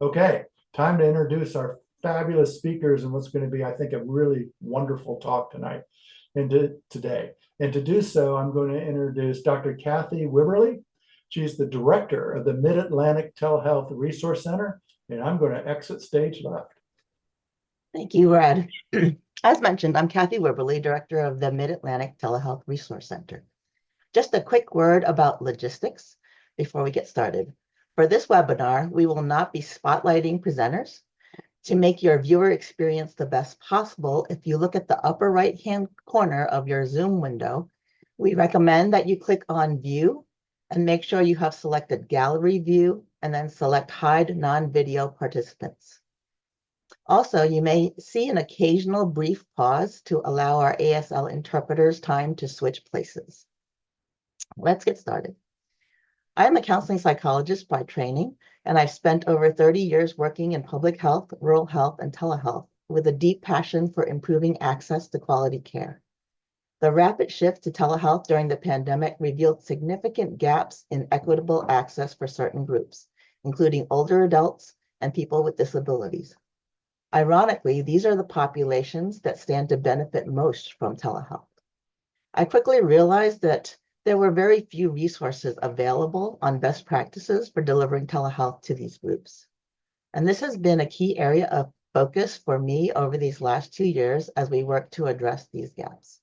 Okay, time to introduce our fabulous speakers and what's going to be, I think, a really wonderful talk tonight and today. And to do so, I'm going to introduce Dr. Kathy Wibberly. She's the director of the Mid-Atlantic Telehealth Resource Center, and I'm going to exit stage left. Thank you, Brad. As mentioned, I'm Kathy Wibberly, director of the Mid-Atlantic Telehealth Resource Center. Just a quick word about logistics before we get started. For this webinar, we will not be spotlighting presenters. To make your viewer experience the best possible, if you look at the upper right-hand corner of your Zoom window, we recommend that you click on View and make sure you have selected Gallery View and then select Hide Non-Video Participants. Also, you may see an occasional brief pause to allow our ASL interpreters time to switch places. Let's get started. I am a counseling psychologist by training, and I've spent over 30 years working in public health, rural health, and telehealth with a deep passion for improving access to quality care. The rapid shift to telehealth during the pandemic revealed significant gaps in equitable access for certain groups, including older adults and people with disabilities. Ironically, these are the populations that stand to benefit most from telehealth. I quickly realized that there were very few resources available on best practices for delivering telehealth to these groups. And this has been a key area of focus for me over these last 2 years as we work to address these gaps.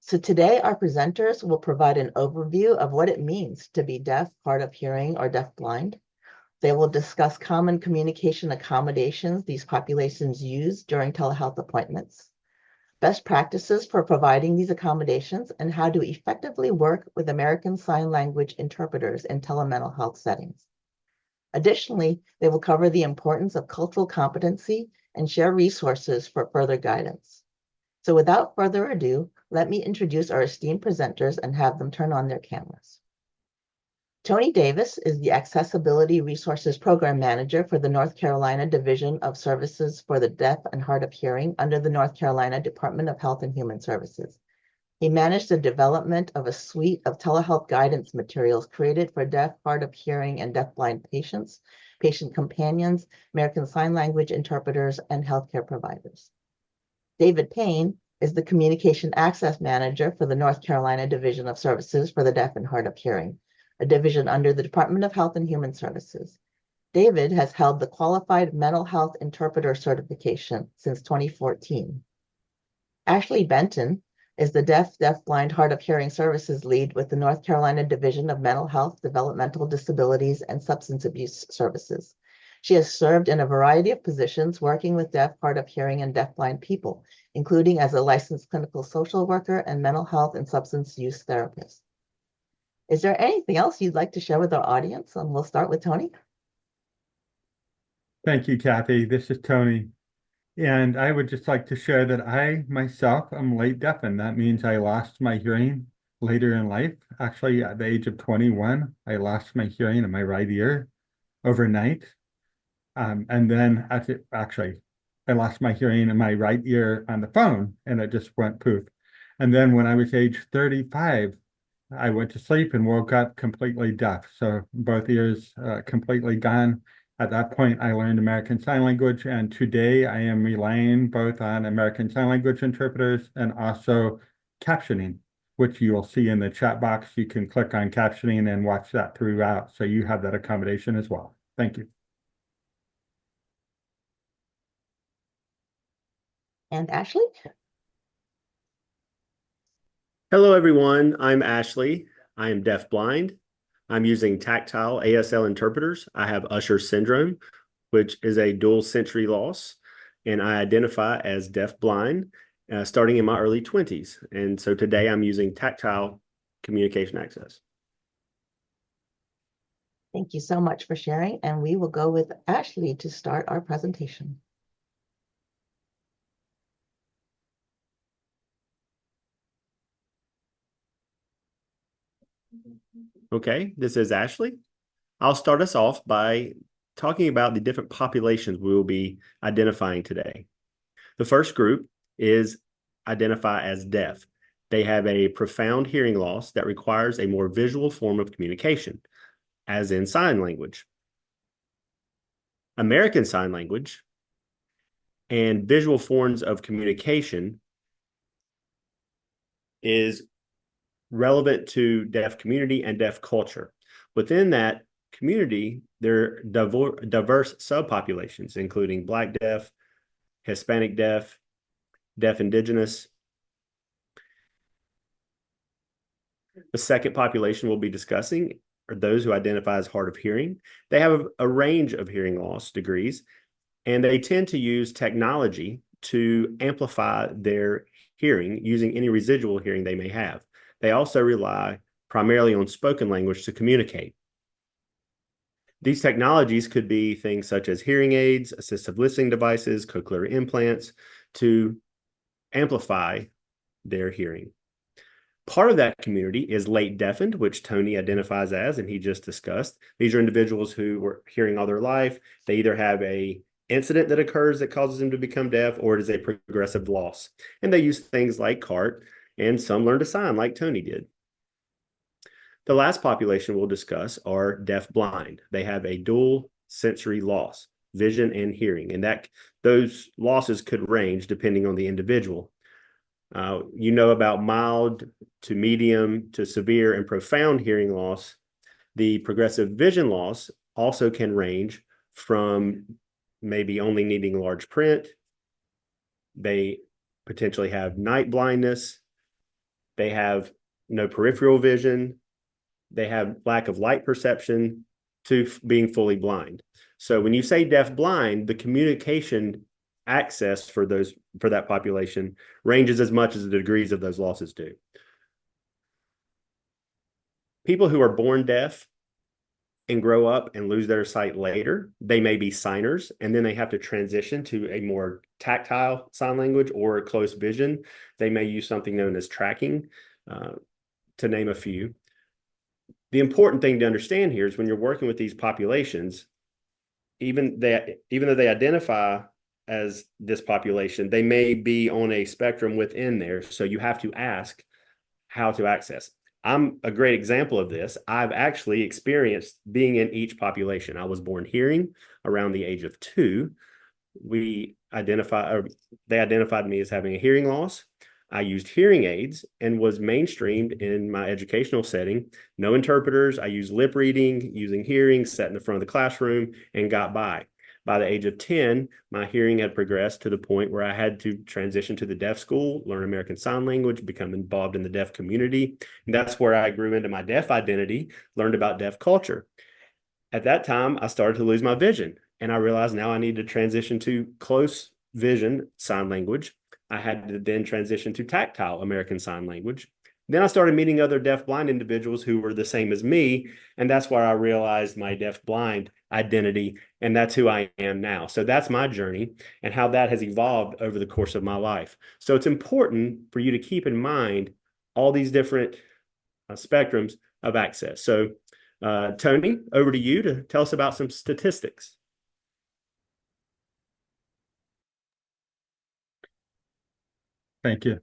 So today, our presenters will provide an overview of what it means to be deaf, hard of hearing, or deafblind. They will discuss common communication accommodations these populations use during telehealth appointments, best practices for providing these accommodations, and how to effectively work with American Sign Language interpreters in telemental health settings. Additionally, they will cover the importance of cultural competency and share resources for further guidance. So without further ado, let me introduce our esteemed presenters and have them turn on their cameras. Tony Davis is the Accessibility Resources Program Manager for the North Carolina Division of Services for the Deaf and Hard of Hearing under the North Carolina Department of Health and Human Services. He managed the development of a suite of telehealth guidance materials created for deaf, hard of hearing, and deafblind patients, patient companions, American Sign Language interpreters, and healthcare providers. David Payne is the Communication Access Manager for the North Carolina Division of Services for the Deaf and Hard of Hearing, a division under the Department of Health and Human Services. David has held the Qualified Mental Health Interpreter certification since 2014. Ashley Benton is the Deaf-Blind, Hard of Hearing Services Lead with the North Carolina Division of Mental Health, Developmental Disabilities, and Substance Abuse Services. She has served in a variety of positions working with deaf, hard of hearing, and deafblind people, including as a licensed clinical social worker and mental health and substance use therapist. Is there anything else you'd like to share with our audience? And we'll start with Tony. Thank you, Kathy. This is Tony. And I would just like to share that I myself am late deafened. That means I lost my hearing later in life. Actually, at the age of 21, I lost my hearing in my right ear overnight. And then I lost my hearing in my right ear on the phone, and it just went poof. And then when I was age 35, I went to sleep and woke up completely deaf. So both ears completely gone. At that point, I learned American Sign Language, and today I am relying both on American Sign Language interpreters and also captioning, which you will see in the chat box. You can click on captioning and watch that throughout. So you have that accommodation as well. Thank you. And Ashley? Hello, everyone. I'm Ashley. I am deafblind. I'm using tactile ASL interpreters. I have Usher syndrome, which is a dual sensory loss, and I identify as deafblind starting in my early 20s. And so today I'm using tactile communication access. Thank you so much for sharing, and we will go with Ashley to start our presentation. Okay, this is Ashley. I'll start us off by talking about the different populations we will be identifying today. The first group is identify as deaf. They have a profound hearing loss that requires a more visual form of communication, as in sign language. American Sign Language, and visual forms of communication is relevant to deaf community and deaf culture. Within that community, there are diverse subpopulations, including Black deaf, Hispanic deaf, deaf indigenous. The second population we'll be discussing are those who identify as hard of hearing. They have a range of hearing loss degrees, and they tend to use technology to amplify their hearing using any residual hearing they may have. They also rely primarily on spoken language to communicate. These technologies could be things such as hearing aids, assistive listening devices, cochlear implants to amplify their hearing. Part of that community is late deafened, which Tony identifies as, and he just discussed. These are individuals who were hearing all their life. They either have a incident that occurs that causes them to become deaf, or it is a progressive loss. And they use things like CART, and some learn to sign like Tony did. The last population we'll discuss are deaf-blind. They have a dual sensory loss, vision and hearing, and those losses could range depending on the individual. You know about mild to medium to severe and profound hearing loss. The progressive vision loss also can range from maybe only needing large print. They potentially have night blindness. They have no peripheral vision. They have lack of light perception to being fully blind. So when you say deaf blind, the communication access for that population ranges as much as the degrees of those losses do. People who are born deaf and grow up and lose their sight later, they may be signers, and then they have to transition to a more tactile sign language or close vision. They may use something known as tracking, to name a few. The important thing to understand here is when you're working with these populations, even though they identify as this population, they may be on a spectrum within there. So you have to ask how to access. I'm a great example of this. I've actually experienced being in each population. I was born hearing around the age of 2. They identified me as having a hearing loss. I used hearing aids and was mainstreamed in my educational setting. No interpreters. I used lip reading, using hearing, sat in the front of the classroom, and got by. By the age of 10, my hearing had progressed to the point where I had to transition to the deaf school, learn American Sign Language, become involved in the deaf community. And that's where I grew into my deaf identity, learned about deaf culture. At that time, I started to lose my vision, and I realized now I need to transition to close vision sign language. I had to then transition to tactile American Sign Language. Then I started meeting other deaf-blind individuals who were the same as me, and that's where I realized my deaf-blind identity, and that's who I am now. So that's my journey and how that has evolved over the course of my life. So it's important for you to keep in mind all these different spectrums of access. So Tony, over to you to tell us about some statistics. Thank you.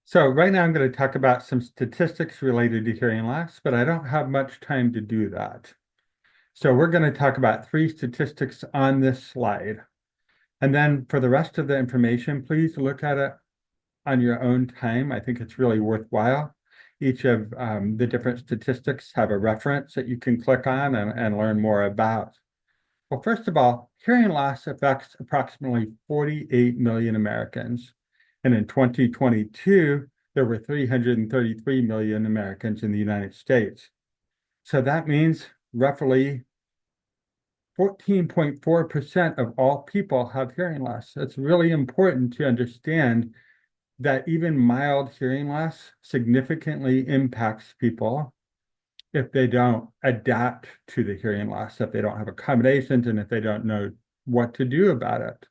So right now I'm going to talk about some statistics related to hearing loss, but I don't have much time to do that. So we're going to talk about 3 statistics on this slide. And then for the rest of the information, please look at it on your own time. I think it's really worthwhile. Each of the different statistics have a reference that you can click on and learn more about. Well, first of all, hearing loss affects approximately 48 million Americans. And in 2022, there were 333 million Americans in the United States. So that means roughly 14.4% of all people have hearing loss. It's really important to understand that even mild hearing loss significantly impacts people if they don't adapt to the hearing loss, if they don't have accommodations, and if they don't know what to do about it.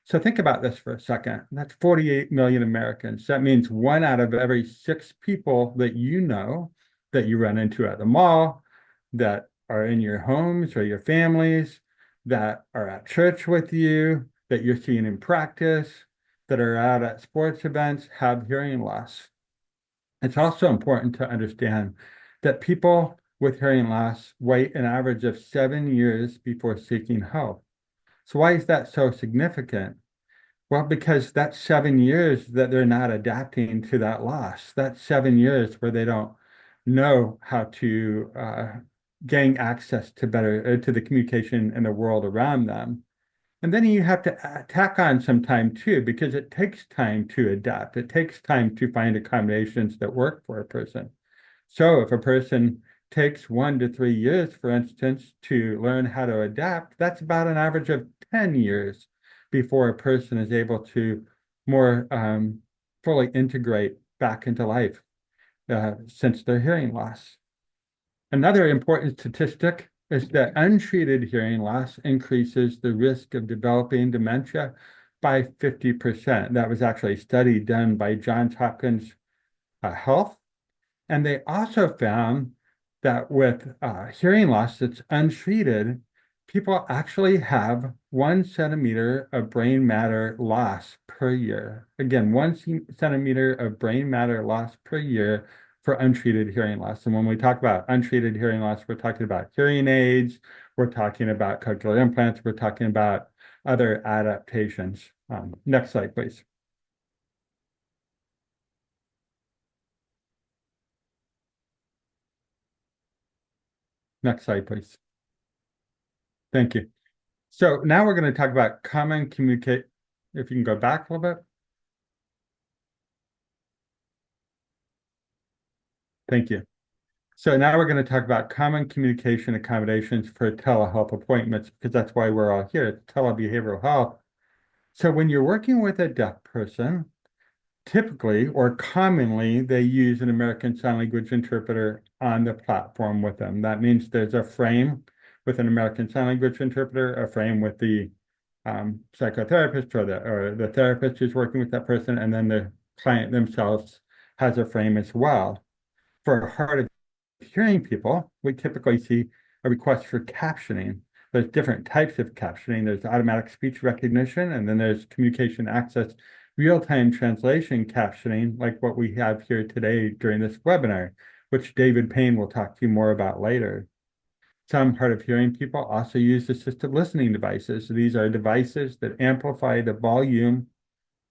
So think about this for a second. That's 48 million Americans. That means 1 out of every 6 people that you know that you run into at the mall, that are in your homes or your families, that are at church with you, that you're seeing in practice, that are out at sports events, have hearing loss. It's also important to understand that people with hearing loss wait an average of 7 years before seeking help. So why is that so significant? Well, because that's 7 years that they're not adapting to that loss. That's 7 years where they don't know how to gain access to to the communication in the world around them. And then you have to tack on some time too, because it takes time to adapt. It takes time to find accommodations that work for a person. So if a person takes 1 to 3 years, for instance, to learn how to adapt, that's about an average of 10 years before a person is able to more fully integrate back into life since their hearing loss. Another important statistic is that untreated hearing loss increases the risk of developing dementia by 50%. That was actually a study done by Johns Hopkins Health. And they also found that with hearing loss that's untreated, people actually have 1 centimeter of brain matter loss per year. Again, 1 centimeter of brain matter loss per year for untreated hearing loss. And when we talk about untreated hearing loss, we're talking about hearing aids, we're talking about cochlear implants, we're talking about other adaptations. Next slide, please. Next slide, please. Thank you. So now we're going to talk about common communicate. If you can go back a little bit. Thank you. So now we're going to talk about common communication accommodations for telehealth appointments, because that's why we're all here. It's telebehavioral health. So when you're working with a deaf person, typically or commonly, they use an American Sign Language interpreter on the platform with them. That means there's a frame with an American Sign Language interpreter, a frame with the psychotherapist or the therapist who's working with that person, and then the client themselves has a frame as well. For hard of hearing people, we typically see a request for captioning. There's different types of captioning. There's automatic speech recognition, and then there's communication access real-time translation captioning, like what we have here today during this webinar, which David Payne will talk to you more about later. Some hard of hearing people also use assistive listening devices. So these are devices that amplify the volume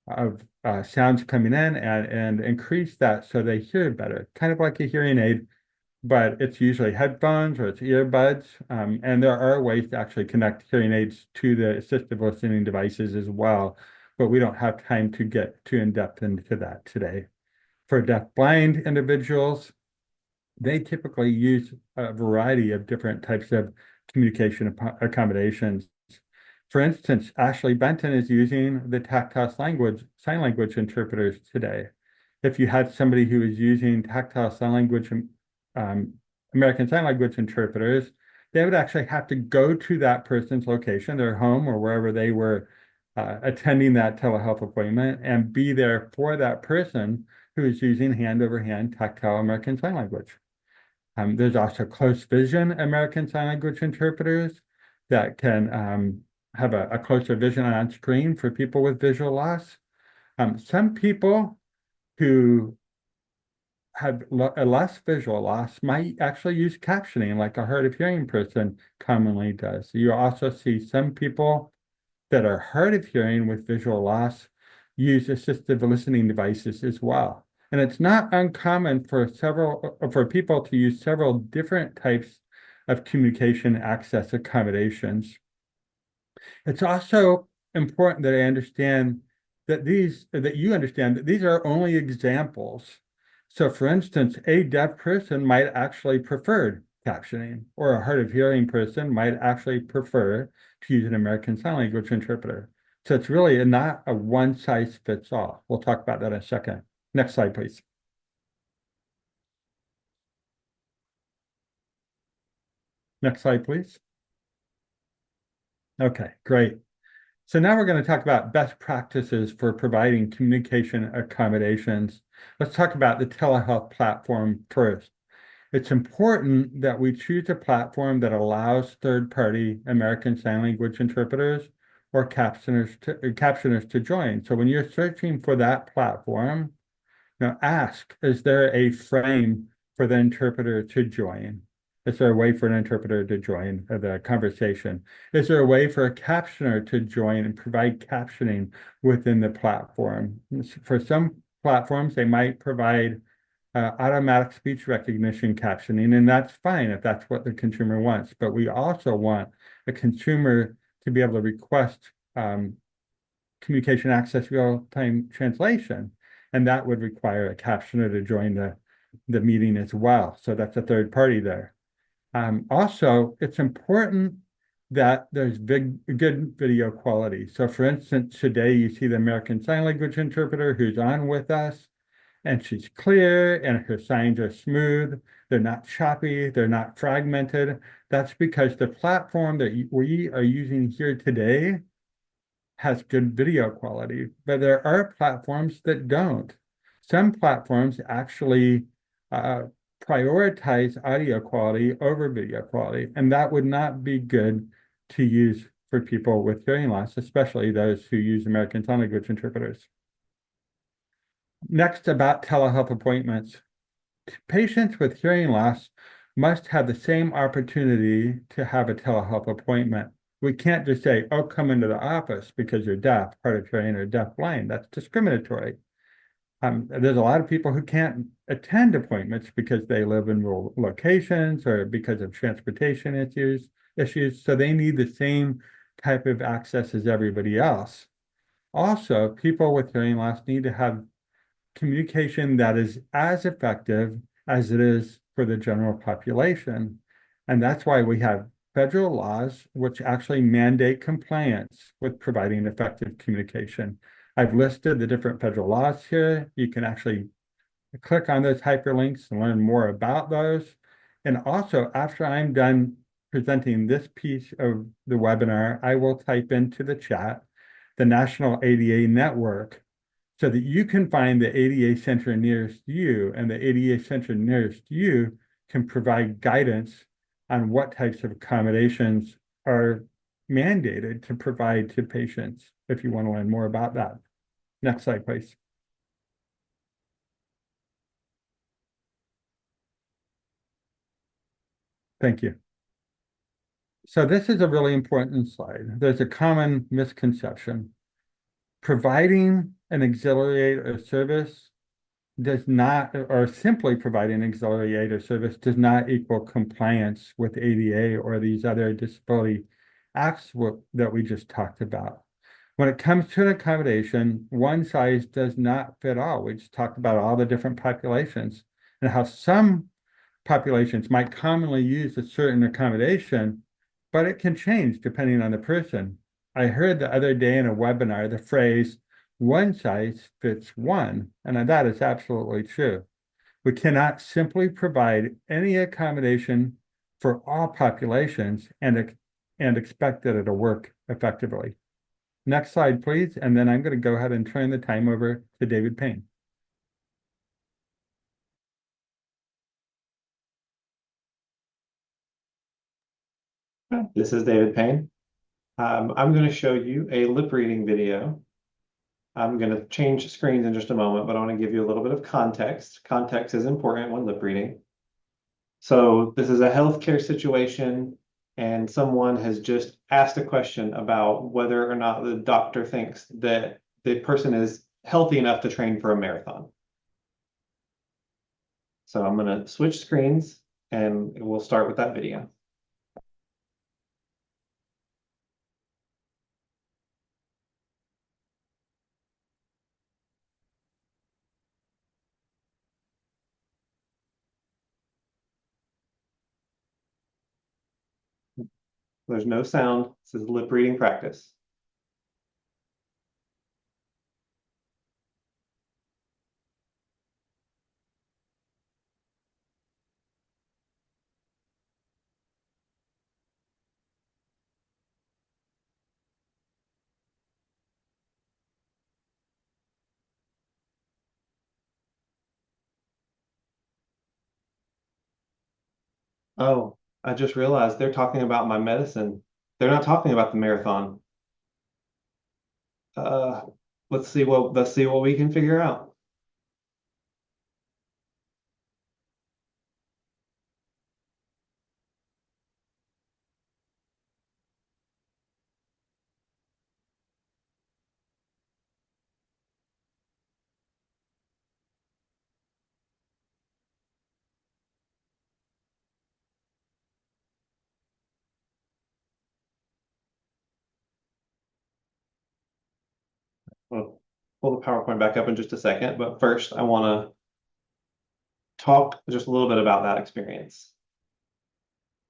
of sounds coming in and increase that so they hear better, kind of like a hearing aid, but it's usually headphones or it's earbuds. And there are ways to actually connect hearing aids to the assistive listening devices as well, but we don't have time to get too in-depth into that today. For deaf-blind individuals, they typically use a variety of different types of communication accommodations. For instance, Ashley Benton is using the tactile sign language interpreters today. If you had somebody who is using tactile sign language, American Sign Language interpreters, they would actually have to go to that person's location, their home, or wherever they were attending that telehealth appointment, and be there for that person who is using hand-over-hand tactile American Sign Language. There's also close vision American Sign Language interpreters that can have a closer vision on screen for people with visual loss. Some people who have a less visual loss might actually use captioning like a hard of hearing person commonly does. You also see some people that are hard of hearing with visual loss use assistive listening devices as well. And it's not uncommon for people to use several different types of communication access accommodations. It's also important that you understand that these are only examples. So for instance, a deaf person might actually prefer captioning, or a hard of hearing person might actually prefer to use an American Sign Language interpreter. So it's really not a one size fits all. We'll talk about that in a second. Next slide, please. Next slide, please. Okay, great. So now we're going to talk about best practices for providing communication accommodations. Let's talk about the telehealth platform first. It's important that we choose a platform that allows third-party American Sign Language interpreters or captioners to join. So when you're searching for that platform, now ask, is there a frame for the interpreter to join? Is there a way for an interpreter to join the conversation? Is there a way for a captioner to join and provide captioning within the platform? For some platforms, they might provide automatic speech recognition captioning, and that's fine if that's what the consumer wants. But we also want a consumer to be able to request communication access real-time translation, and that would require a captioner to join the meeting as well. So that's a third party there. Also, it's important that there's good video quality. So for instance, today you see the American Sign Language interpreter who's on with us, and she's clear and her signs are smooth. They're not choppy, they're not fragmented. That's because the platform that we are using here today has good video quality, but there are platforms that don't. Some platforms actually prioritize audio quality over video quality, and that would not be good to use for people with hearing loss, especially those who use American Sign Language interpreters. Next, about telehealth appointments. Patients with hearing loss must have the same opportunity to have a telehealth appointment. We can't just say, oh, come into the office because you're deaf, hard of hearing, or deaf-blind. That's discriminatory. There's a lot of people who can't attend appointments because they live in rural locations or because of transportation issues. So they need the same type of access as everybody else. Also, people with hearing loss need to have communication that is as effective as it is for the general population. And that's why we have federal laws which actually mandate compliance with providing effective communication. I've listed the different federal laws here. You can actually click on those hyperlinks and learn more about those. And also, after I'm done presenting this piece of the webinar, I will type into the chat the National ADA Network so that you can find the ADA center nearest you, and the ADA center nearest you can provide guidance on what types of accommodations are mandated to provide to patients if you want to learn more about that. Next slide, please. Thank you. So this is a really important slide. There's a common misconception. Providing an auxiliary aid or service does not, or simply providing auxiliary aid or service does not equal compliance with ADA or these other disability acts that we just talked about. When it comes to an accommodation, one size does not fit all. We just talked about all the different populations and how some populations might commonly use a certain accommodation, but it can change depending on the person. I heard the other day in a webinar the phrase, one size fits one, and that is absolutely true. We cannot simply provide any accommodation for all populations and expect that it'll work effectively. Next slide, please, and then I'm going to go ahead and turn the time over to David Payne. This is David Payne. I'm going to show you a lip reading video. I'm going to change screens in just a moment, but I want to give you a little bit of context. Context is important when lip reading. So this is a healthcare situation, and someone has just asked a question about whether or not the doctor thinks that the person is healthy enough to train for a marathon. So I'm going to switch screens and we'll start with that video. There's no sound. This is lip reading practice. Oh, I just realized they're talking about my medicine. They're not talking about the marathon. Uh, let's see what we can figure out. pull the PowerPoint back up in just a second, but first I want to talk just a little bit about that experience.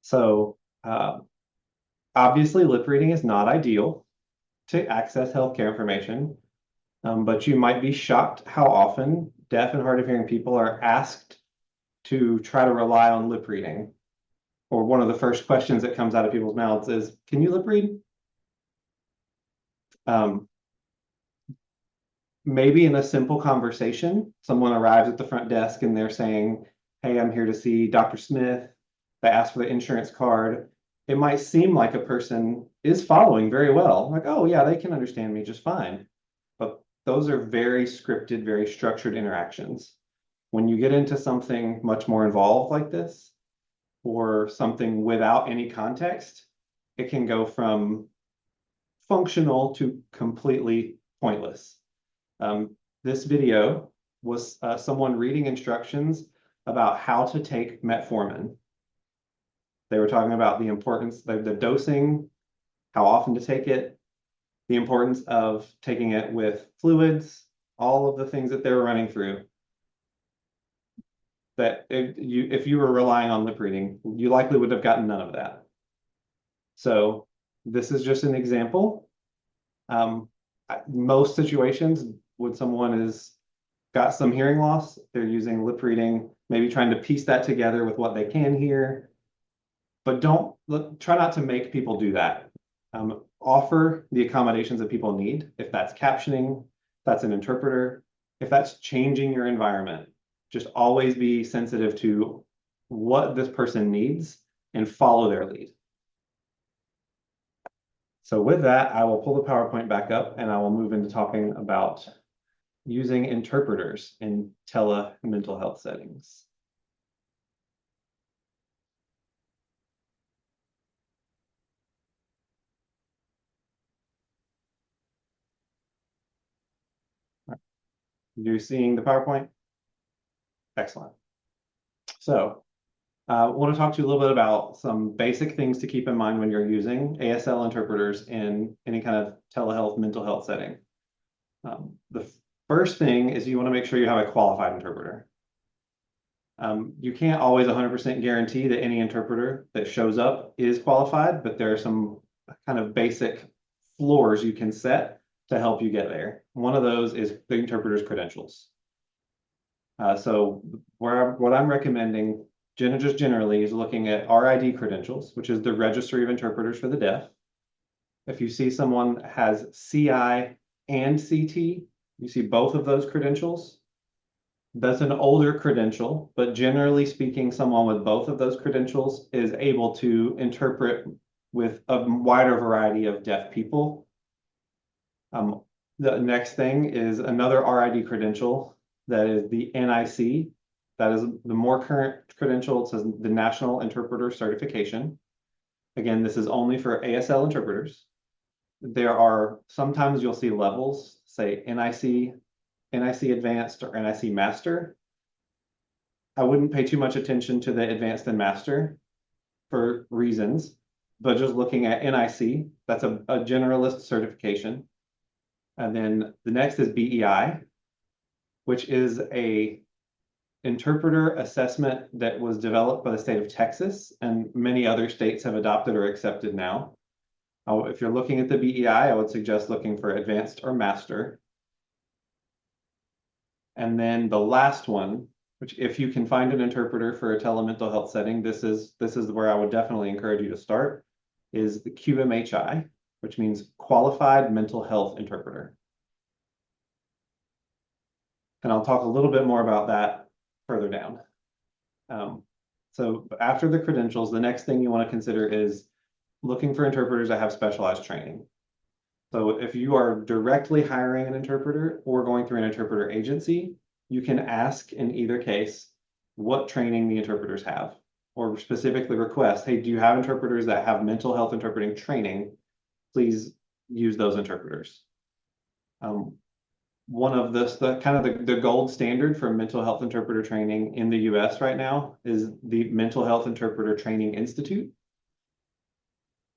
So obviously lip reading is not ideal to access healthcare information, but you might be shocked how often deaf and hard of hearing people are asked to try to rely on lip reading. Or one of the first questions that comes out of people's mouths is, can you lip read? Maybe in a simple conversation, someone arrives at the front desk and they're saying, hey, I'm here to see Dr. Smith. They ask for the insurance card. It might seem like a person is following very well. Like, oh yeah, they can understand me just fine. But those are very scripted, very structured interactions. When you get into something much more involved like this, or something without any context, it can go from functional to completely pointless. This video was someone reading instructions about how to take metformin. They were talking about the importance, the dosing, how often to take it, the importance of taking it with fluids, all of the things that they were running through. That if you were relying on lip reading, you likely would have gotten none of that. So this is just an example. Most situations, when someone has got some hearing loss, they're using lip reading, maybe trying to piece that together with what they can hear. But try not to make people do that. Offer the accommodations that people need. If that's captioning, if that's an interpreter, if that's changing your environment, just always be sensitive to what this person needs and follow their lead. So with that, I will pull the PowerPoint back up and I will move into talking about using interpreters in telemental health settings. You're seeing the PowerPoint? Excellent. So I want to talk to you a little bit about some basic things to keep in mind when you're using ASL interpreters in any kind of telehealth mental health setting. The first thing is you want to make sure you have a qualified interpreter. You can't always 100% guarantee that any interpreter that shows up is qualified, but there are some kind of basic floors you can set to help you get there. One of those is the interpreter's credentials. So what I'm recommending just generally is looking at RID credentials, which is the Registry of Interpreters for the Deaf. If you see someone has CI and CT, you see both of those credentials. That's an older credential, but generally speaking, someone with both of those credentials is able to interpret with a wider variety of deaf people. The next thing is another RID credential, that is the NIC. That is the more current credential. It says the National Interpreter Certification. Again, this is only for ASL interpreters. There are, sometimes you'll see levels, say NIC, NIC Advanced, or NIC Master. I wouldn't pay too much attention to the Advanced and Master for reasons, but just looking at NIC, that's a generalist certification. And then the next is BEI, which is a interpreter assessment that was developed by the state of Texas, and many other states have adopted or accepted now. If you're looking at the BEI, I would suggest looking for Advanced or Master. And then the last one, which if you can find an interpreter for a telemental health setting, this is where I would definitely encourage you to start, is the QMHI, which means Qualified Mental Health Interpreter. And I'll talk a little bit more about that further down. So after the credentials, the next thing you want to consider is looking for interpreters that have specialized training. So if you are directly hiring an interpreter or going through an interpreter agency, you can ask in either case what training the interpreters have, or specifically request, hey, do you have interpreters that have mental health interpreting training? Please use those interpreters. One of the gold standard for mental health interpreter training in the US right now is the Mental Health Interpreter Training Institute.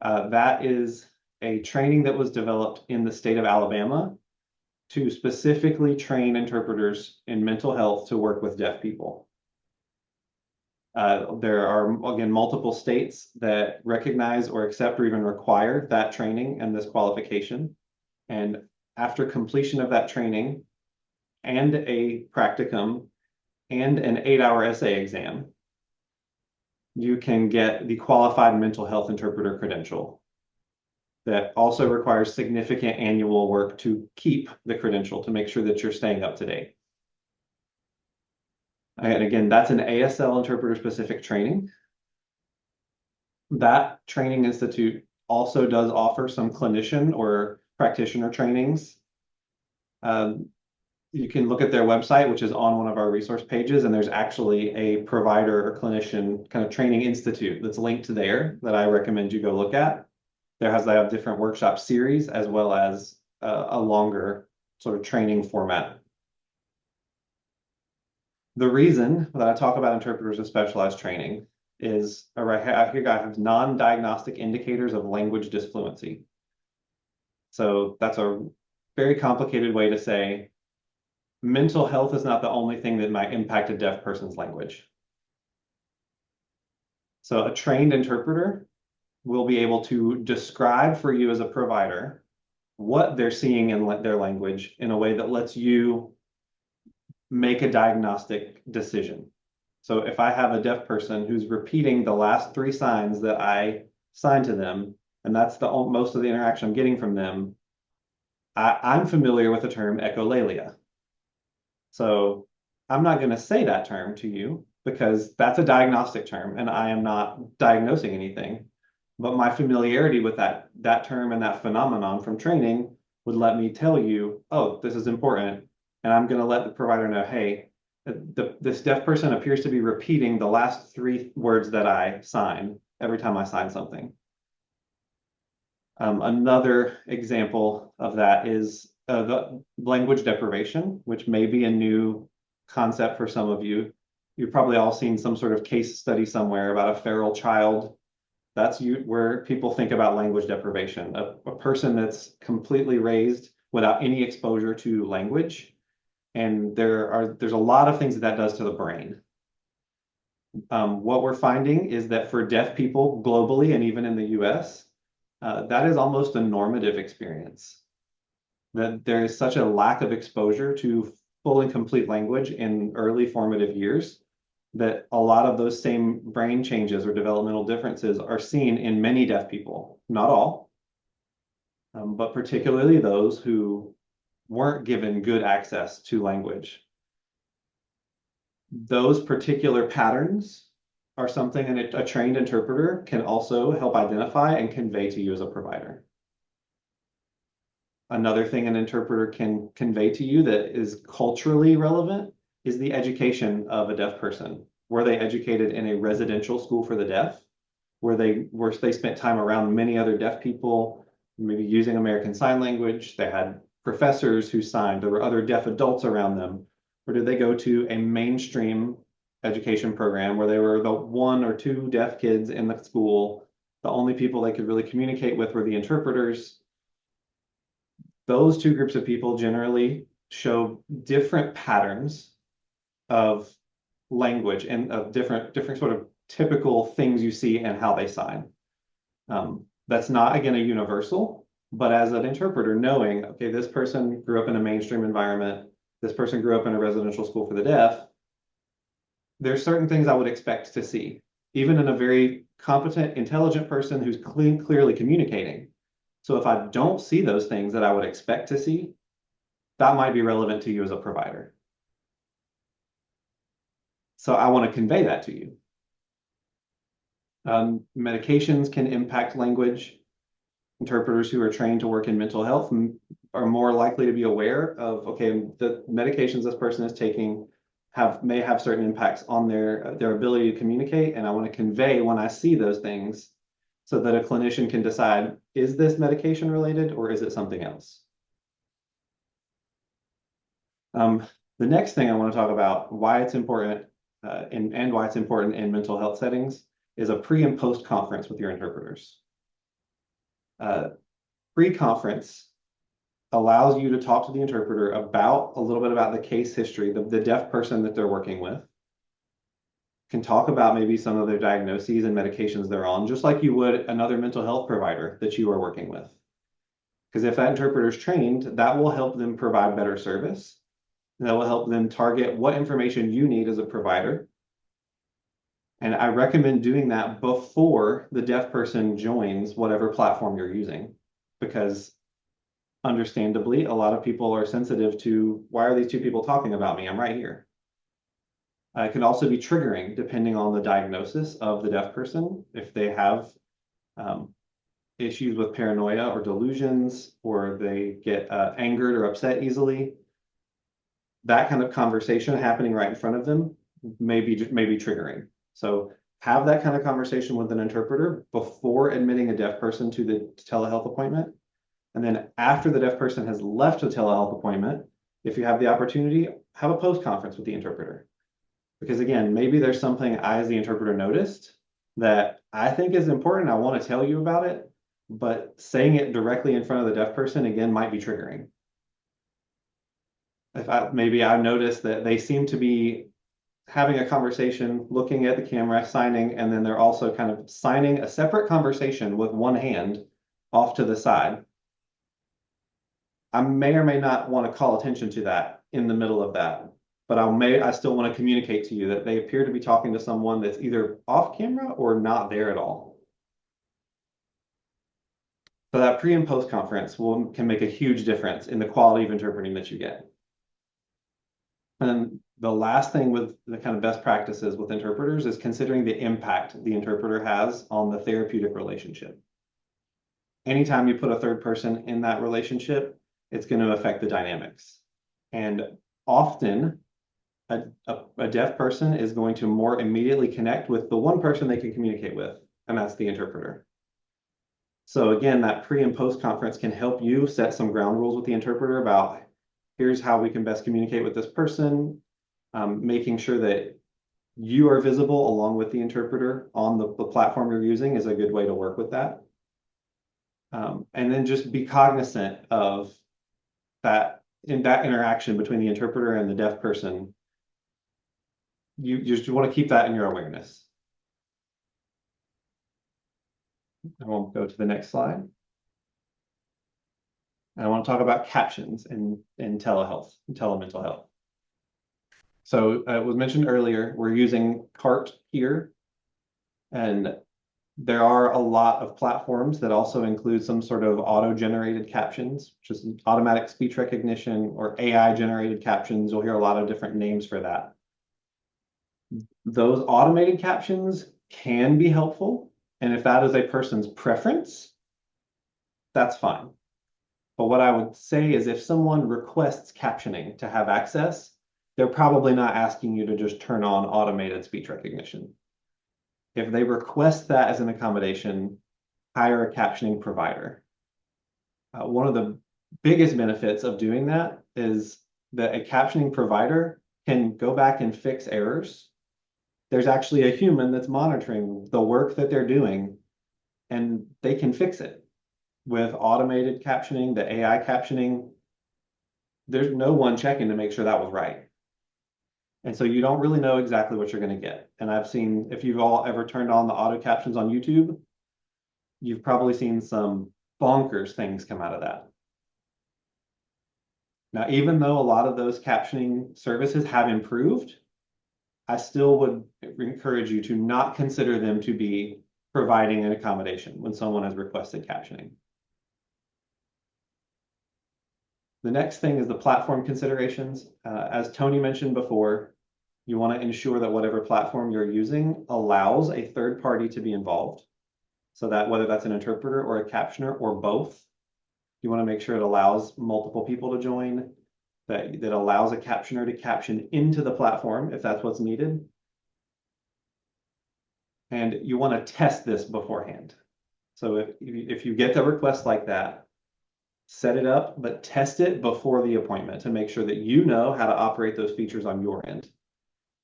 That is a training that was developed in the state of Alabama to specifically train interpreters in mental health to work with deaf people. There are, again, multiple states that recognize or accept or even require that training and this qualification. And after completion of that training and a practicum and an 8-hour essay exam, you can get the qualified mental health interpreter credential. That also requires significant annual work to keep the credential to make sure that you're staying up to date. And again, that's an ASL interpreter specific training. That training institute also does offer some clinician or practitioner trainings. You can look at their website, which is on one of our resource pages, and there's actually a provider or clinician kind of training institute that's linked to there that I recommend you go look at. They have different workshop series as well as a longer sort of training format. The reason that I talk about interpreters with specialized training is here I have non-diagnostic indicators of language disfluency. So that's a very complicated way to say mental health is not the only thing that might impact a deaf person's language. So a trained interpreter will be able to describe for you as a provider what they're seeing in their language in a way that lets you make a diagnostic decision. So if I have a deaf person who's repeating the last 3 signs that I signed to them, and that's most of the interaction I'm getting from them, I'm familiar with the term echolalia. So I'm not going to say that term to you because that's a diagnostic term and I am not diagnosing anything. But my familiarity with that term and that phenomenon from training would let me tell you, oh, this is important. And I'm going to let the provider know, hey, this deaf person appears to be repeating the last 3 words that I sign every time I sign something. Another example of that is the language deprivation, which may be a new concept for some of you. You've probably all seen some sort of case study somewhere about a feral child. That's where people think about language deprivation, a person that's completely raised without any exposure to language. And there's a lot of things that does to the brain. What we're finding is that for deaf people globally and even in the US, that is almost a normative experience. That there is such a lack of exposure to full and complete language in early formative years that a lot of those same brain changes or developmental differences are seen in many deaf people, not all, but particularly those who weren't given good access to language. Those particular patterns are something a trained interpreter can also help identify and convey to you as a provider. Another thing an interpreter can convey to you that is culturally relevant is the education of a deaf person. Were they educated in a residential school for the deaf? Were they spent time around many other deaf people, maybe using American Sign Language? They had professors who signed. There were other deaf adults around them. Or did they go to a mainstream education program where they were the 1 or 2 deaf kids in the school? The only people they could really communicate with were the interpreters. Those 2 groups of people generally show different patterns of language and of different sort of typical things you see and how they sign. That's not, again, a universal, but as an interpreter, knowing, okay, this person grew up in a mainstream environment, this person grew up in a residential school for the deaf, there's certain things I would expect to see, even in a very competent, intelligent person who's clearly communicating. So if I don't see those things that I would expect to see, that might be relevant to you as a provider. So I want to convey that to you. Medications can impact language. Interpreters who are trained to work in mental health are more likely to be aware of, okay, the medications this person is taking may have certain impacts on their ability to communicate, and I want to convey when I see those things so that a clinician can decide, is this medication related or is it something else? The next thing I want to talk about, why it's important and why it's important in mental health settings, is a pre and post conference with your interpreters. Pre-conference, allows you to talk to the interpreter about a little bit about the case history, the deaf person that they're working with. Can talk about maybe some of their diagnoses and medications they're on, just like you would another mental health provider that you are working with. Because if that interpreter is trained, that will help them provide better service. And that will help them target what information you need as a provider. And I recommend doing that before the deaf person joins whatever platform you're using, because understandably, a lot of people are sensitive to, why are these two people talking about me? I'm right here. It can also be triggering depending on the diagnosis of the deaf person. If they have issues with paranoia or delusions, or they get angered or upset easily, that kind of conversation happening right in front of them may be triggering. So have that kind of conversation with an interpreter before admitting a deaf person to the telehealth appointment. And then after the deaf person has left the telehealth appointment, if you have the opportunity, have a post-conference with the interpreter. Because again, maybe there's something I, as the interpreter, noticed that I think is important. I want to tell you about it, but saying it directly in front of the deaf person, again, might be triggering. Maybe I noticed that they seem to be having a conversation, looking at the camera, signing, and then they're also kind of signing a separate conversation with one hand off to the side. I may or may not want to call attention to that in the middle of that, but I still want to communicate to you that they appear to be talking to someone that's either off camera or not there at all. So that pre and post conference can make a huge difference in the quality of interpreting that you get. And the last thing with the kind of best practices with interpreters is considering the impact the interpreter has on the therapeutic relationship. Anytime you put a third person in that relationship, it's going to affect the dynamics. And often a deaf person is going to more immediately connect with the one person they can communicate with, and that's the interpreter. So again, that pre and post conference can help you set some ground rules with the interpreter about, here's how we can best communicate with this person, making sure that you are visible along with the interpreter on the platform you're using is a good way to work with that. And then just be cognizant of that interaction between the interpreter and the deaf person. You just want to keep that in your awareness. I won't go to the next slide. I want to talk about captions in telehealth, in telemental health. So it was mentioned earlier, we're using CART here, and there are a lot of platforms that also include some sort of auto-generated captions, which is automatic speech recognition, or AI-generated captions. You'll hear a lot of different names for that. Those automated captions can be helpful, and if that is a person's preference, that's fine. But what I would say is if someone requests captioning to have access, they're probably not asking you to just turn on automated speech recognition. If they request that as an accommodation, hire a captioning provider. One of the biggest benefits of doing that is that a captioning provider can go back and fix errors. There's actually a human that's monitoring the work that they're doing, and they can fix it. With automated captioning, the AI captioning, there's no one checking to make sure that was right. And so you don't really know exactly what you're going to get. And I've seen, if you've all ever turned on the auto captions on YouTube, you've probably seen some bonkers things come out of that. Now, even though a lot of those captioning services have improved, I still would encourage you to not consider them to be providing an accommodation when someone has requested captioning. The next thing is the platform considerations. As Tony mentioned before, you want to ensure that whatever platform you're using allows a third party to be involved. So that whether that's an interpreter or a captioner or both, you want to make sure it allows multiple people to join, that allows a captioner to caption into the platform if that's what's needed. And you want to test this beforehand. So if you get the request like that, set it up, but test it before the appointment to make sure that you know how to operate those features on your end,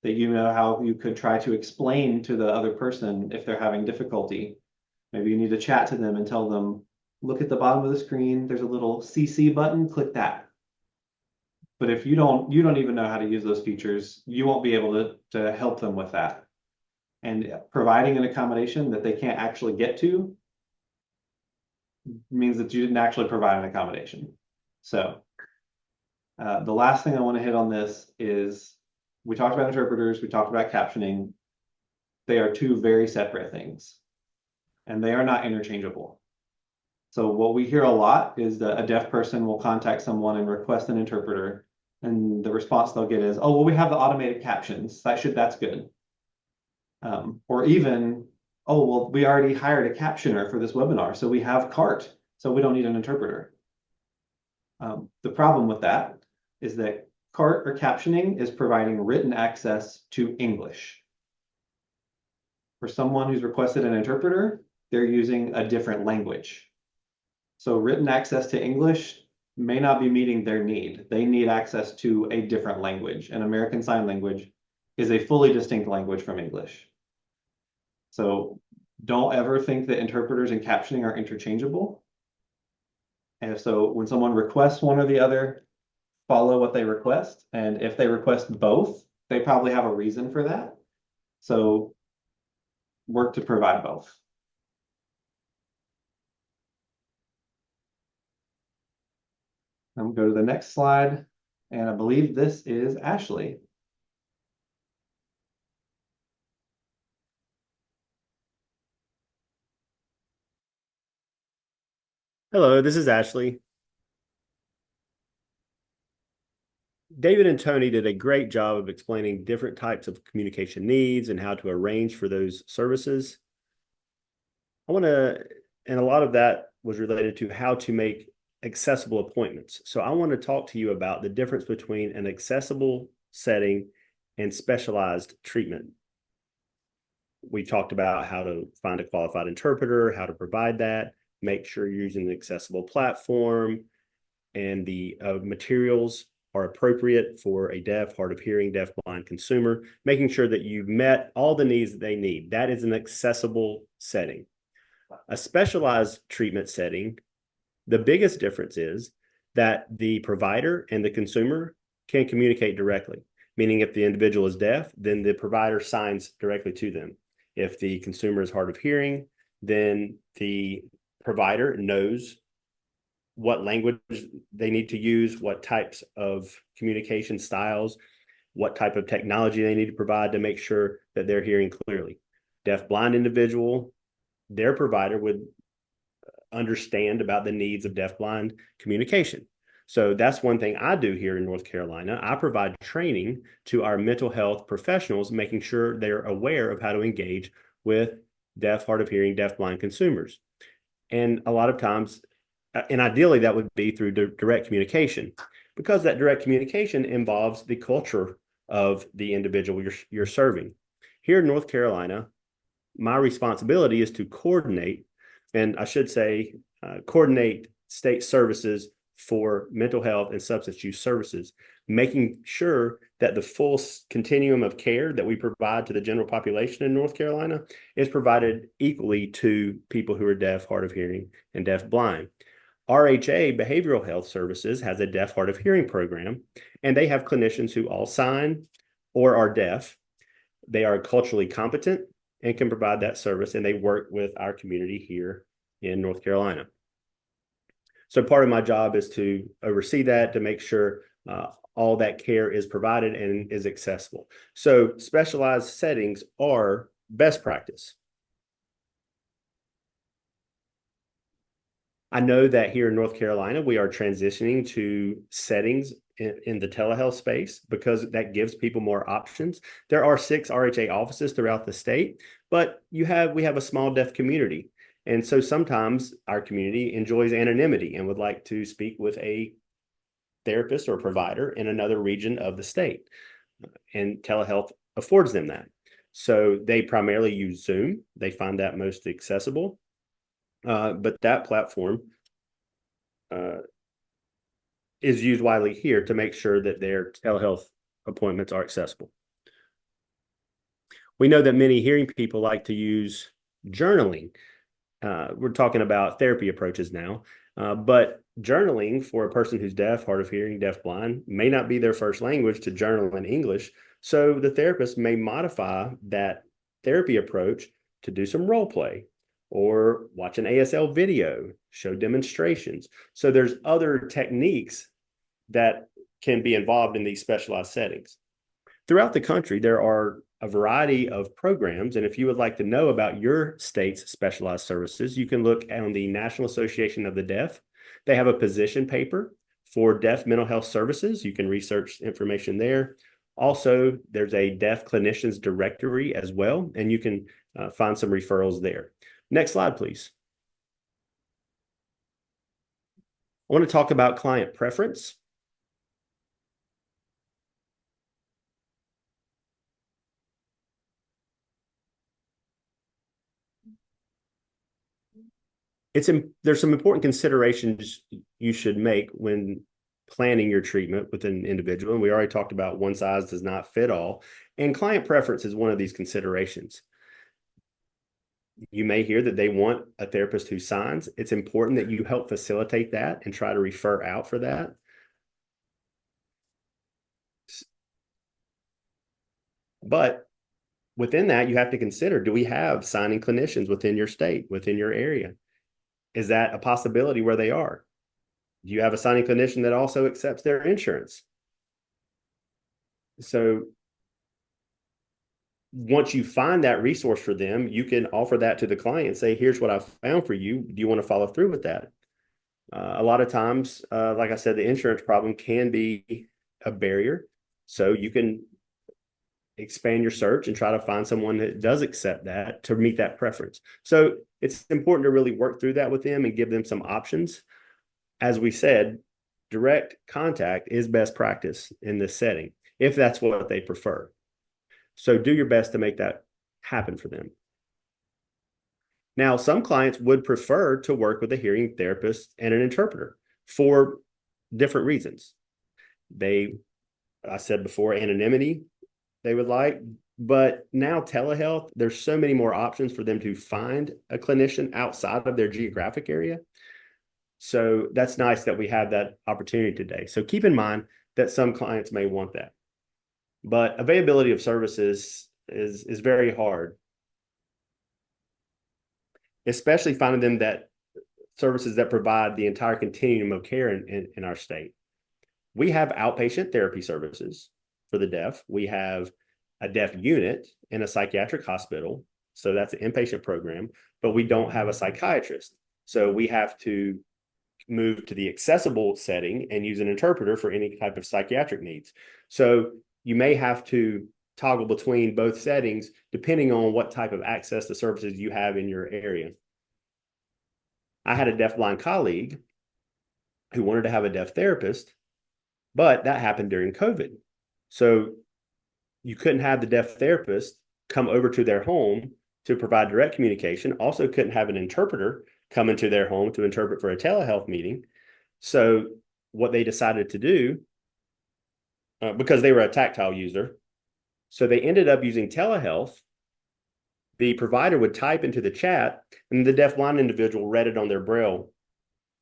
that you know how you could try to explain to the other person if they're having difficulty. Maybe you need to chat to them and tell them, look at the bottom of the screen. There's a little CC button, click that. But if you don't even know how to use those features, you won't be able to help them with that. And providing an accommodation that they can't actually get to means that you didn't actually provide an accommodation. So the last thing I want to hit on this is we talked about interpreters, we talked about captioning. They are two very separate things, and they are not interchangeable. So what we hear a lot is that a deaf person will contact someone and request an interpreter, and the response they'll get is, "Oh, well, we have the automated captions. That's good." Or even, "Oh, well, we already hired a captioner for this webinar, so we have CART, so we don't need an interpreter." The problem with that is that CART or captioning is providing written access to English. For someone who's requested an interpreter, they're using a different language. So written access to English may not be meeting their need. They need access to a different language. And American Sign Language is a fully distinct language from English. So don't ever think that interpreters and captioning are interchangeable. And so when someone requests one or the other, follow what they request. And if they request both, they probably have a reason for that. So work to provide both. I'm gonna go to the next slide, and I believe this is Ashley. Hello, this is Ashley. David and Tony did a great job of explaining different types of communication needs and how to arrange for those services. And a lot of that was related to how to make accessible appointments. So I want to talk to you about the difference between an accessible setting and specialized treatment. We talked about how to find a qualified interpreter, how to provide that, make sure you're using an accessible platform, and the materials are appropriate for a deaf, hard of hearing, deaf blind consumer, making sure that you've met all the needs that they need. That is an accessible setting. A specialized treatment setting, the biggest difference is that the provider and the consumer can communicate directly, meaning if the individual is deaf, then the provider signs directly to them. If the consumer is hard of hearing, then the provider knows what language they need to use, what types of communication styles, what type of technology they need to provide to make sure that they're hearing clearly. Deaf blind individual, their provider would understand about the needs of deaf blind communication. So that's one thing I do here in North Carolina. I provide training to our mental health professionals, making sure they're aware of how to engage with deaf, hard of hearing, deaf blind consumers. And a lot of times, and ideally that would be through direct communication, because that direct communication involves the culture of the individual you're serving. Here in North Carolina, my responsibility is to coordinate, and I should say coordinate state services for mental health and substance use services, making sure that the full continuum of care that we provide to the general population in North Carolina is provided equally to people who are deaf, hard of hearing, and deaf blind. RHA Behavioral Health Services has a deaf, hard of hearing program, and they have clinicians who all sign or are deaf. They are culturally competent and can provide that service, and they work with our community here in North Carolina. So part of my job is to oversee that, to make sure all that care is provided and is accessible. So specialized settings are best practice. I know that here in North Carolina, we are transitioning to settings in the telehealth space because that gives people more options. There are 6 RHA offices throughout the state, but we have a small deaf community. And so sometimes our community enjoys anonymity and would like to speak with a therapist or provider in another region of the state. And telehealth affords them that. So they primarily use Zoom. They find that most accessible. But that platform is used widely here to make sure that their telehealth appointments are accessible. We know that many hearing people like to use journaling. we're talking about therapy approaches now. But journaling for a person who's deaf, hard of hearing, deaf-blind, may not be their first language to journal in English. So the therapist may modify that therapy approach to do some role play or watch an ASL video, show demonstrations. So there's other techniques that can be involved in these specialized settings. Throughout the country, there are a variety of programs, and if you would like to know about your state's specialized services, you can look on the National Association of the Deaf. They have a position paper for deaf mental health services. You can research information there. Also, there's a deaf clinicians directory as well, and you can find some referrals there. Next slide, please. I want to talk about client preference. There's some important considerations you should make when planning your treatment with an individual. And we already talked about one size does not fit all. And client preference is one of these considerations. You may hear that they want a therapist who signs. It's important that you help facilitate that and try to refer out for that. But within that, you have to consider, do we have signing clinicians within your state, within your area? Is that a possibility where they are? Do you have a signing clinician that also accepts their insurance? So once you find that resource for them, you can offer that to the client and say, here's what I found for you. Do you want to follow through with that? A lot of times, like I said, the insurance problem can be a barrier. So you can expand your search and try to find someone that does accept that to meet that preference. So it's important to really work through that with them and give them some options. As we said, direct contact is best practice in this setting, if that's what they prefer. So do your best to make that happen for them. Now, some clients would prefer to work with a hearing therapist and an interpreter for different reasons. I said before, anonymity they would like, but now telehealth, there's so many more options for them to find a clinician outside of their geographic area. So that's nice that we have that opportunity today. So keep in mind that some clients may want that, but availability of services is very hard, especially finding them that services that provide the entire continuum of care in our state. We have outpatient therapy services for the deaf. We have a deaf unit in a psychiatric hospital. So that's an inpatient program, but we don't have a psychiatrist. So we have to move to the accessible setting and use an interpreter for any type of psychiatric needs. So you may have to toggle between both settings depending on what type of access to services you have in your area. I had a deaf-blind colleague who wanted to have a deaf therapist, but that happened during COVID. So you couldn't have the deaf therapist come over to their home to provide direct communication. Also couldn't have an interpreter come into their home to interpret for a telehealth meeting. So what they decided to do, because they were a tactile user, so they ended up using telehealth. The provider would type into the chat and the deaf-blind individual read it on their Braille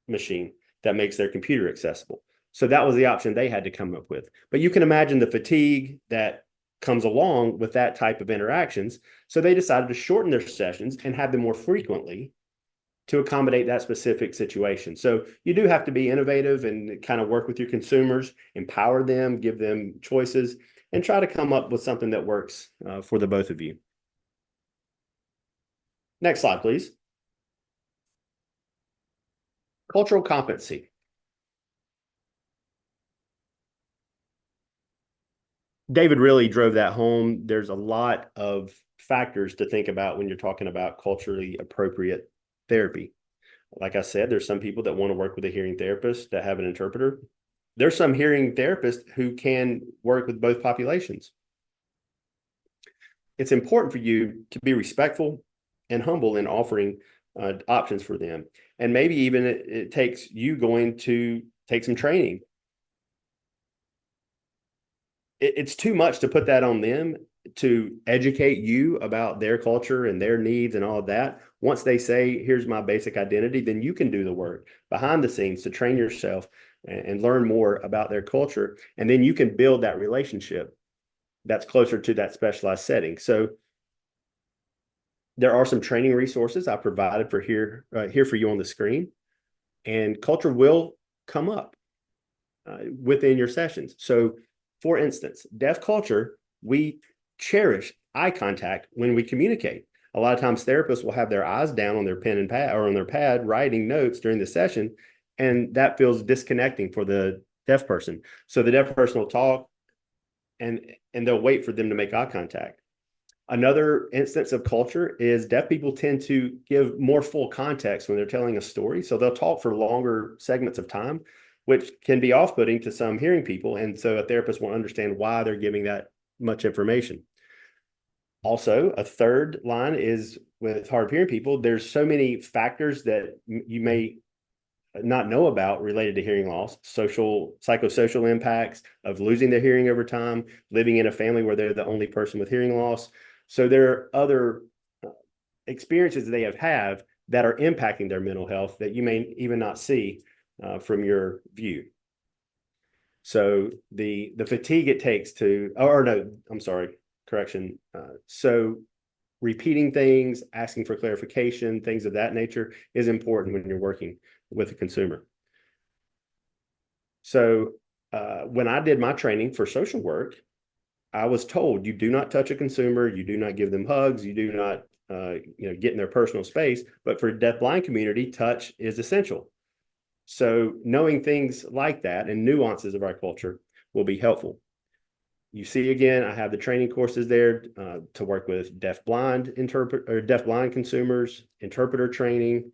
machine that makes their computer accessible. So that was the option they had to come up with. But you can imagine the fatigue that comes along with that type of interactions. So they decided to shorten their sessions and have them more frequently to accommodate that specific situation. So you do have to be innovative and kind of work with your consumers, empower them, give them choices, and try to come up with something that works for the both of you. Next slide, please. Cultural competency. David really drove that home. There's a lot of factors to think about when you're talking about culturally appropriate therapy. Like I said, there's some people that want to work with a hearing therapist that have an interpreter. There's some hearing therapists who can work with both populations. It's important for you to be respectful and humble in offering options for them. And maybe even it takes you going to take some training. It's too much to put that on them to educate you about their culture and their needs and all of that. Once they say, here's my basic identity, then you can do the work behind the scenes to train yourself and learn more about their culture. And then you can build that relationship that's closer to that specialized setting. So there are some training resources I provided for here for you on the screen, and culture will come up within your sessions. So for instance, deaf culture, we cherish eye contact when we communicate. A lot of times therapists will have their eyes down on their pen and pad or on their pad writing notes during the session, and that feels disconnecting for the deaf person. So the deaf person will talk and they'll wait for them to make eye contact. Another instance of culture is deaf people tend to give more full context when they're telling a story. So they'll talk for longer segments of time, which can be off-putting to some hearing people. And so a therapist won't understand why they're giving that much information. Also, a third line is with hard of hearing people, there's so many factors that you may not know about related to hearing loss, psychosocial impacts of losing their hearing over time, living in a family where they're the only person with hearing loss. So there are other experiences they have that are impacting their mental health that you may even not see from your view. So the fatigue it takes to, or no, I'm sorry, correction. So repeating things, asking for clarification, things of that nature is important when you're working with a consumer. So when I did my training for social work, I was told you do not touch a consumer, you do not give them hugs, you do not get in their personal space. But for the deaf-blind community, touch is essential. So knowing things like that and nuances of our culture will be helpful. You see, again, I have the training courses there to work with deaf-blind consumers, interpreter training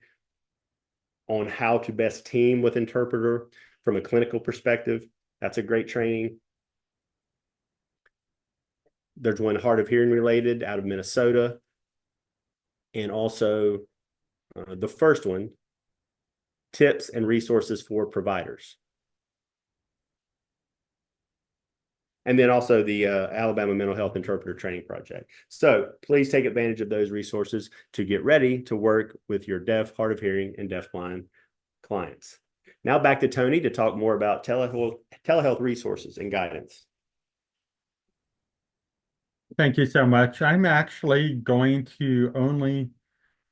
on how to best team with interpreter from a clinical perspective. That's a great training. There's one hard of hearing related out of Minnesota. And also the first one, tips and resources for providers. And then also the Alabama Mental Health Interpreter Training Project. So please take advantage of those resources to get ready to work with your deaf, hard of hearing, and deaf-blind clients. Now back to Tony to talk more about telehealth resources and guidance. Thank you so much. I'm actually going to only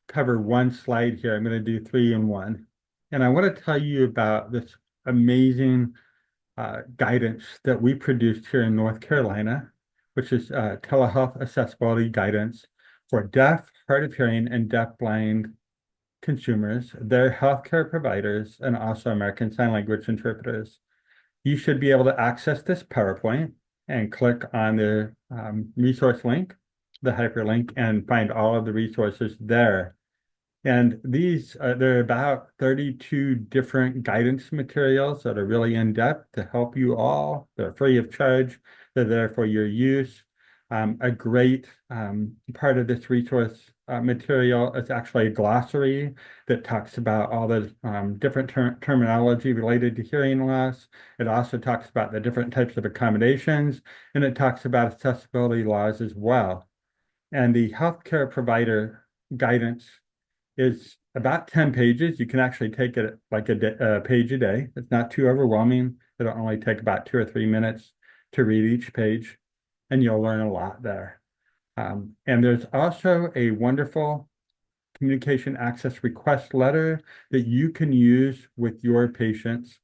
cover one slide here. I'm going to do 3 in 1. And I want to tell you about this amazing guidance that we produced here in North Carolina, which is telehealth accessibility guidance for deaf, hard of hearing, and deaf-blind consumers, their healthcare providers, and also American Sign Language interpreters. You should be able to access this PowerPoint and click on the resource link, the hyperlink, and find all of the resources there. And these, there are about 32 different guidance materials that are really in-depth to help you all. They're free of charge. They're there for your use. A great part of this resource material is actually a glossary that talks about all the different terminology related to hearing loss. It also talks about the different types of accommodations, and it talks about accessibility laws as well. And the healthcare provider guidance is about 10 pages. You can actually take it like a page a day. It's not too overwhelming. It'll only take about 2 or 3 minutes to read each page, and you'll learn a lot there. And there's also a wonderful communication access request letter that you can use with your patients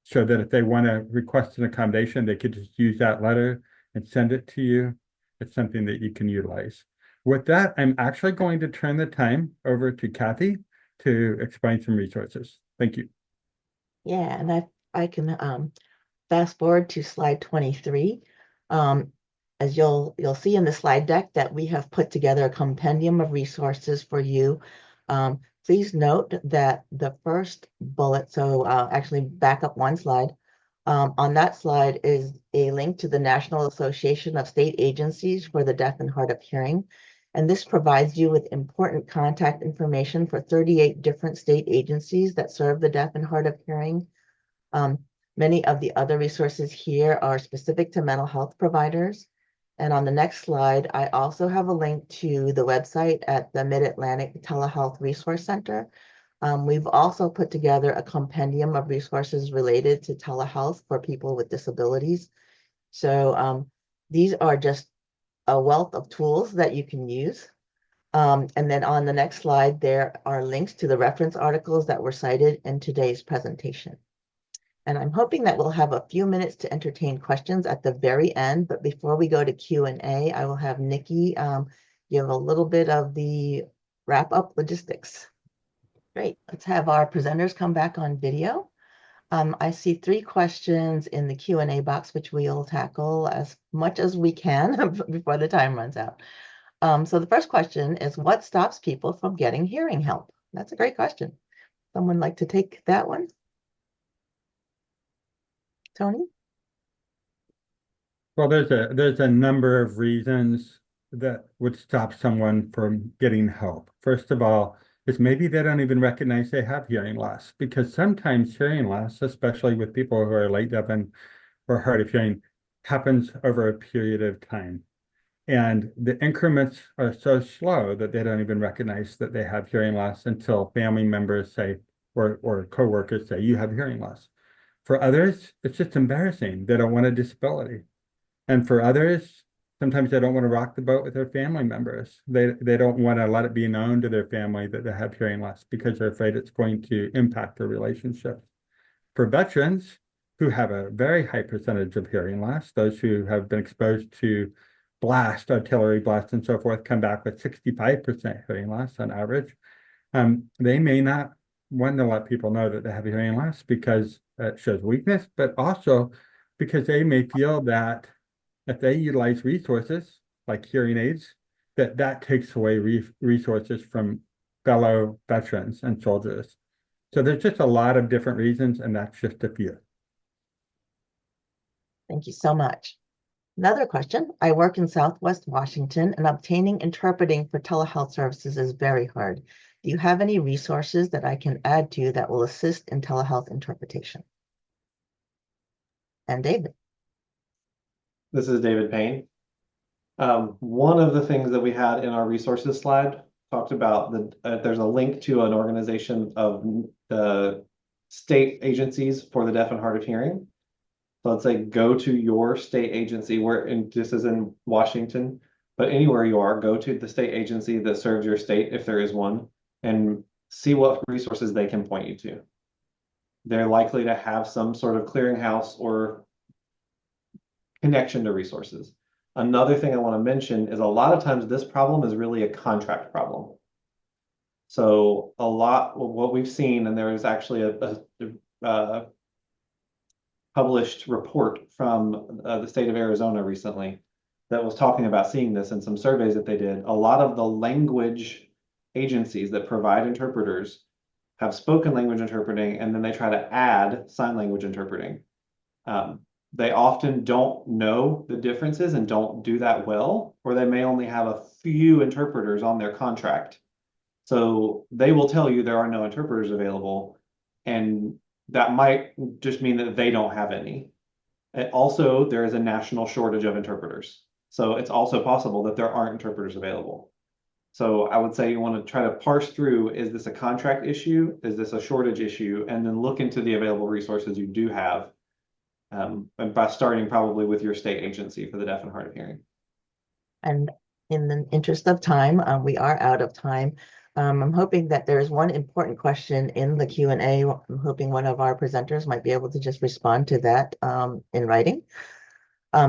so that if they want to request an accommodation, they could just use that letter and send it to you. It's something that you can utilize. With that, I'm actually going to turn the time over to Kathy to explain some resources. Thank you. Yeah, and I can fast forward to slide 23. As you'll see in the slide deck that we have put together a compendium of resources for you. Please note that the first bullet, so actually back up 1 slide. On that slide is a link to the National Association of State Agencies for the Deaf and Hard of Hearing. And this provides you with important contact information for 38 different state agencies that serve the deaf and hard of hearing. Many of the other resources here are specific to mental health providers. And on the next slide, I also have a link to the website at the Mid-Atlantic Telehealth Resource Center. We've also put together a compendium of resources related to telehealth for people with disabilities. So these are just a wealth of tools that you can use. And then on the next slide, there are links to the reference articles that were cited in today's presentation. And I'm hoping that we'll have a few minutes to entertain questions at the very end. But before we go to Q&A, I will have Nikki give a little bit of the wrap-up logistics. Great. Let's have our presenters come back on video. I see 3 questions in the Q&A box, which we'll tackle as much as we can before the time runs out. So the first question is, what stops people from getting hearing help? That's a great question. Someone like to take that one? Tony? Well, there's a number of reasons that would stop someone from getting help. First of all, is maybe they don't even recognize they have hearing loss, because sometimes hearing loss, especially with people who are late deaf and or hard of hearing, happens over a period of time. And the increments are so slow that they don't even recognize that they have hearing loss until family members say, or coworkers say, you have hearing loss. For others, it's just embarrassing. They don't want a disability. And for others, sometimes they don't want to rock the boat with their family members. They don't want to let it be known to their family that they have hearing loss because they're afraid it's going to impact their relationships. For veterans who have a very high percentage of hearing loss, those who have been exposed to blast, artillery blast, and so forth, come back with 65% hearing loss on average. They may not want to let people know that they have hearing loss because it shows weakness, but also because they may feel that if they utilize resources like hearing aids, that takes away resources from fellow veterans and soldiers. So there's just a lot of different reasons, and that's just a few. Thank you so much. Another question. I work in Southwest Washington, and obtaining interpreting for telehealth services is very hard. Do you have any resources that I can add to that will assist in telehealth interpretation? And David. This is David Payne. One of the things that we had in our resources slide talked about there's a link to an organization of the state agencies for the deaf and hard of hearing. So let's say go to your state agency, this is in Washington, but anywhere you are, go to the state agency that serves your state, if there is one, and see what resources they can point you to. They're likely to have some sort of clearinghouse or connection to resources. Another thing I want to mention is a lot of times this problem is really a contract problem. So a lot of what we've seen, and there is actually a published report from the state of Arizona recently that was talking about seeing this in some surveys that they did. A lot of the language agencies that provide interpreters have spoken language interpreting, and then they try to add sign language interpreting. They often don't know the differences and don't do that well, or they may only have a few interpreters on their contract. So they will tell you there are no interpreters available, and that might just mean that they don't have any. Also, there is a national shortage of interpreters. So it's also possible that there aren't interpreters available. So I would say you want to try to parse through, is this a contract issue? Is this a shortage issue? And then look into the available resources you do have. And by starting probably with your state agency for the deaf and hard of hearing. And in the interest of time, we are out of time. I'm hoping that there's one important question in the Q&A. I'm hoping one of our presenters might be able to just respond to that in writing.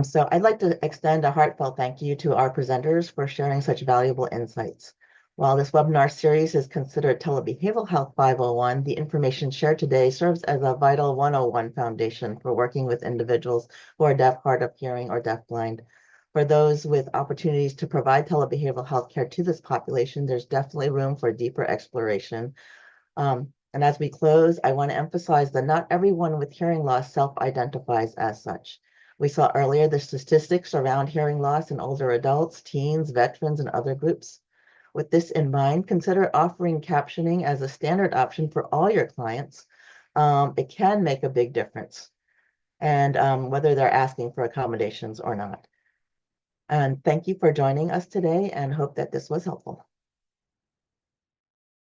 So I'd like to extend a heartfelt thank you to our presenters for sharing such valuable insights. While this webinar series is considered Telebehavioral Health 501, the information shared today serves as a vital 101 foundation for working with individuals who are deaf, hard of hearing, or deafblind. For those with opportunities to provide telebehavioral health care to this population, there's definitely room for deeper exploration. And as we close, I want to emphasize that not everyone with hearing loss self-identifies as such. We saw earlier the statistics around hearing loss in older adults, teens, veterans, and other groups. With this in mind, consider offering captioning as a standard option for all your clients. It can make a big difference, and whether they're asking for accommodations or not. And thank you for joining us today and hope that this was helpful.